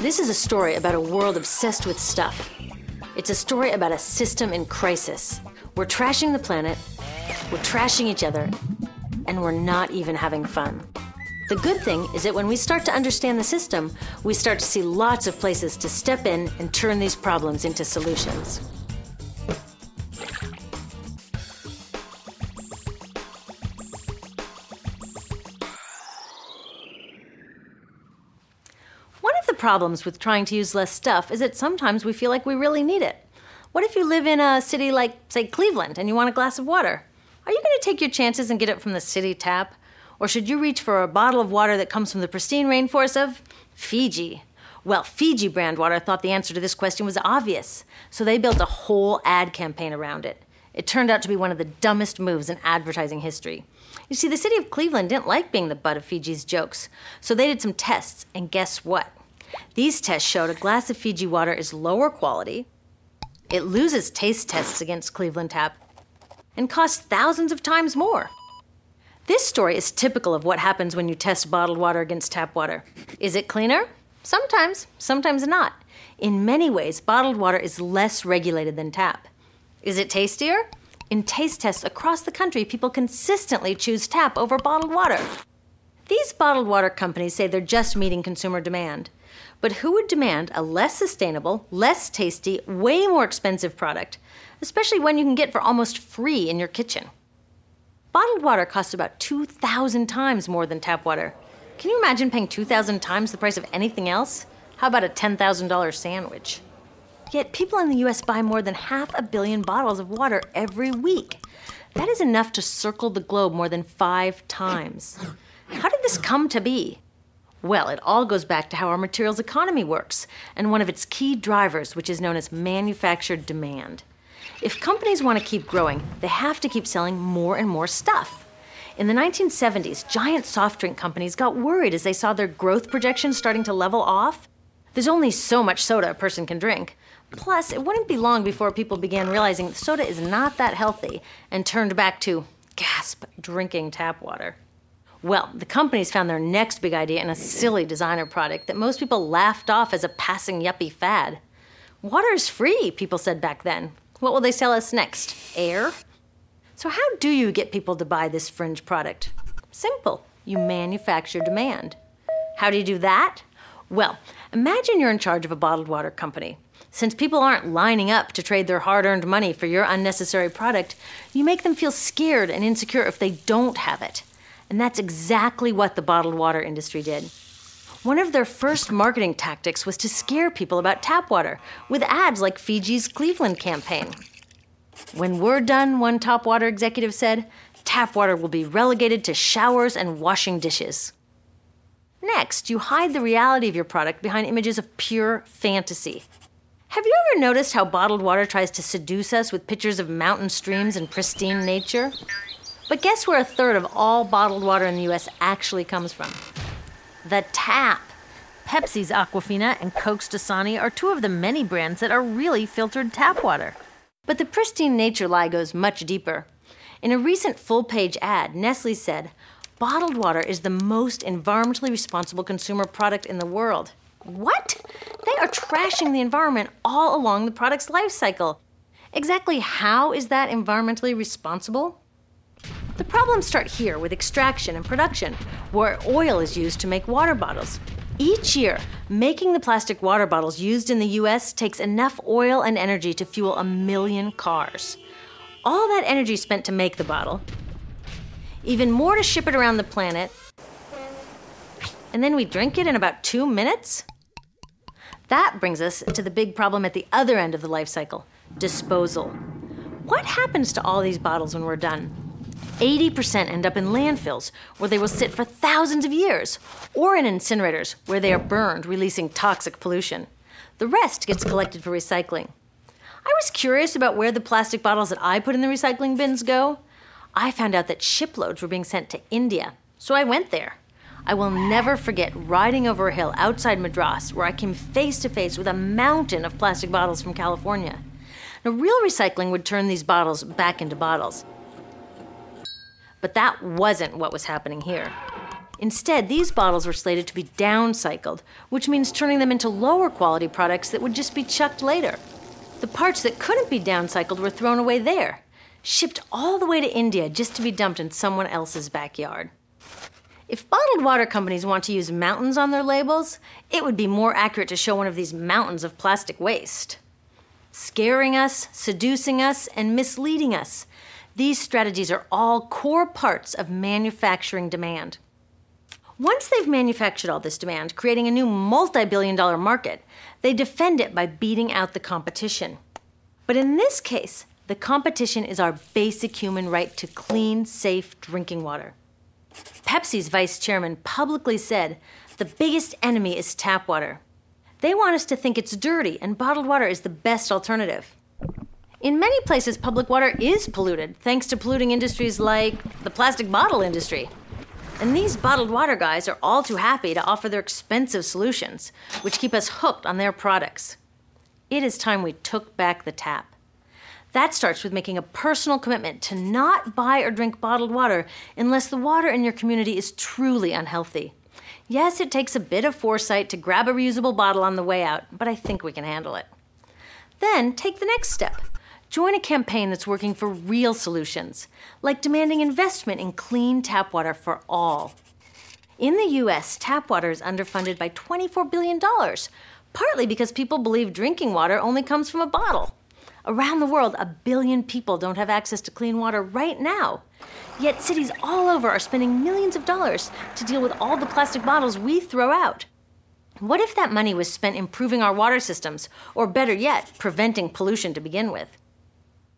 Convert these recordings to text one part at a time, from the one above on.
This is a story about a world obsessed with stuff. It's a story about a system in crisis. We're trashing the planet, we're trashing each other, and we're not even having fun. The good thing is that when we start to understand the system, we start to see lots of places to step in and turn these problems into solutions. One of the problems with trying to use less stuff is that sometimes we feel like we really need it. What if you live in a city like, say, Cleveland, and you want a glass of water? Are you going to take your chances and get it from the city tap? Or should you reach for a bottle of water that comes from the pristine rainforest of Fiji? Well, Fiji brand water thought the answer to this question was obvious, so they built a whole ad campaign around it. It turned out to be one of the dumbest moves in advertising history. You see, the city of Cleveland didn't like being the butt of Fiji's jokes, so they did some tests, and guess what? These tests showed a glass of Fiji water is lower quality, it loses taste tests against Cleveland Tap, and costs thousands of times more. This story is typical of what happens when you test bottled water against tap water. Is it cleaner? Sometimes, sometimes not. In many ways, bottled water is less regulated than tap. Is it tastier? In taste tests across the country, people consistently choose tap over bottled water. These bottled water companies say they're just meeting consumer demand. But who would demand a less sustainable, less tasty, way more expensive product, especially when you can get for almost free in your kitchen? Bottled water costs about 2,000 times more than tap water. Can you imagine paying 2,000 times the price of anything else? How about a $10,000 sandwich? Yet people in the US buy more than 500 million bottles of water every week. That is enough to circle the globe more than 5 times. How did this come to be? Well, it all goes back to how our materials economy works, and one of its key drivers, which is known as manufactured demand. If companies want to keep growing, they have to keep selling more and more stuff. In the 1970s, giant soft drink companies got worried as they saw their growth projections starting to level off. There's only so much soda a person can drink. Plus, it wouldn't be long before people began realizing that soda is not that healthy and turned back to, gasp, drinking tap water. Well, the companies found their next big idea in a silly designer product that most people laughed off as a passing yuppie fad. Water is free, people said back then. What will they sell us next? Air? So how do you get people to buy this fringe product? Simple. You manufacture demand. How do you do that? Well, imagine you're in charge of a bottled water company. Since people aren't lining up to trade their hard-earned money for your unnecessary product, you make them feel scared and insecure if they don't have it. And that's exactly what the bottled water industry did. One of their first marketing tactics was to scare people about tap water with ads like Fiji's Cleveland campaign. When we're done, one top water executive said, tap water will be relegated to showers and washing dishes. Next, you hide the reality of your product behind images of pure fantasy. Have you ever noticed how bottled water tries to seduce us with pictures of mountain streams and pristine nature? But guess where 1/3 of all bottled water in the US actually comes from? The tap. Pepsi's Aquafina and Coke's Dasani are 2 of the many brands that are really filtered tap water. But the pristine nature lie goes much deeper. In a recent full-page ad, Nestle said, bottled water is the most environmentally responsible consumer product in the world. What? They are trashing the environment all along the product's life cycle. Exactly how is that environmentally responsible? The problems start here with extraction and production, where oil is used to make water bottles. Each year, making the plastic water bottles used in the US takes enough oil and energy to fuel 1 million cars. All that energy spent to make the bottle, even more to ship it around the planet, and then we drink it in about 2 minutes? That brings us to the big problem at the other end of the life cycle, disposal. What happens to all these bottles when we're done? 80% end up in landfills, where they will sit for thousands of years, or in incinerators, where they are burned, releasing toxic pollution. The rest gets collected for recycling. I was curious about where the plastic bottles that I put in the recycling bins go. I found out that shiploads were being sent to India, so I went there. I will never forget riding over a hill outside Madras, where I came face to face with a mountain of plastic bottles from California. Now, real recycling would turn these bottles back into bottles. But that wasn't what was happening here. Instead, these bottles were slated to be downcycled, which means turning them into lower quality products that would just be chucked later. The parts that couldn't be downcycled were thrown away there, shipped all the way to India just to be dumped in someone else's backyard. If bottled water companies want to use mountains on their labels, it would be more accurate to show one of these mountains of plastic waste. Scaring us, seducing us, and misleading us. These strategies are all core parts of manufacturing demand. Once they've manufactured all this demand, creating a new multi-billion-dollar market, they defend it by beating out the competition. But in this case, the competition is our basic human right to clean, safe drinking water. Pepsi's vice chairman publicly said, "The biggest enemy is tap water." They want us to think it's dirty and bottled water is the best alternative. In many places, public water is polluted, thanks to polluting industries like the plastic bottle industry. And these bottled water guys are all too happy to offer their expensive solutions, which keep us hooked on their products. It is time we took back the tap. That starts with making a personal commitment to not buy or drink bottled water unless the water in your community is truly unhealthy. Yes, it takes a bit of foresight to grab a reusable bottle on the way out, but I think we can handle it. Then take the next step. Join a campaign that's working for real solutions, like demanding investment in clean tap water for all. In the US, tap water is underfunded by $24 billion, partly because people believe drinking water only comes from a bottle. Around the world, 1 billion people don't have access to clean water right now. Yet cities all over are spending millions of dollars to deal with all the plastic bottles we throw out. What if that money was spent improving our water systems, or better yet, preventing pollution to begin with?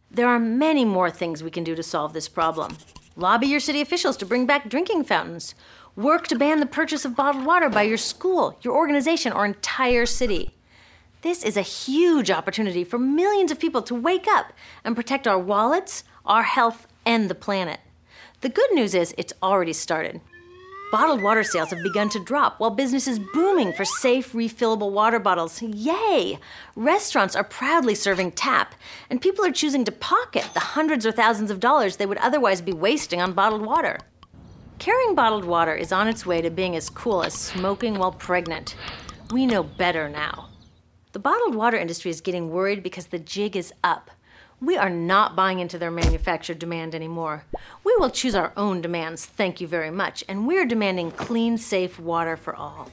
There are many more things we can do to solve this problem. Lobby your city officials to bring back drinking fountains. Work to ban the purchase of bottled water by your school, your organization, or entire city. This is a huge opportunity for millions of people to wake up and protect our wallets, our health, and the planet. The good news is it's already started. Bottled water sales have begun to drop while business is booming for safe, refillable water bottles. Yay! Restaurants are proudly serving tap, and people are choosing to pocket the hundreds or thousands of dollars they would otherwise be wasting on bottled water. Carrying bottled water is on its way to being as cool as smoking while pregnant. We know better now. The bottled water industry is getting worried because the jig is up. We are not buying into their manufactured demand anymore. We will choose our own demands, thank you very much, and we're demanding clean, safe water for all.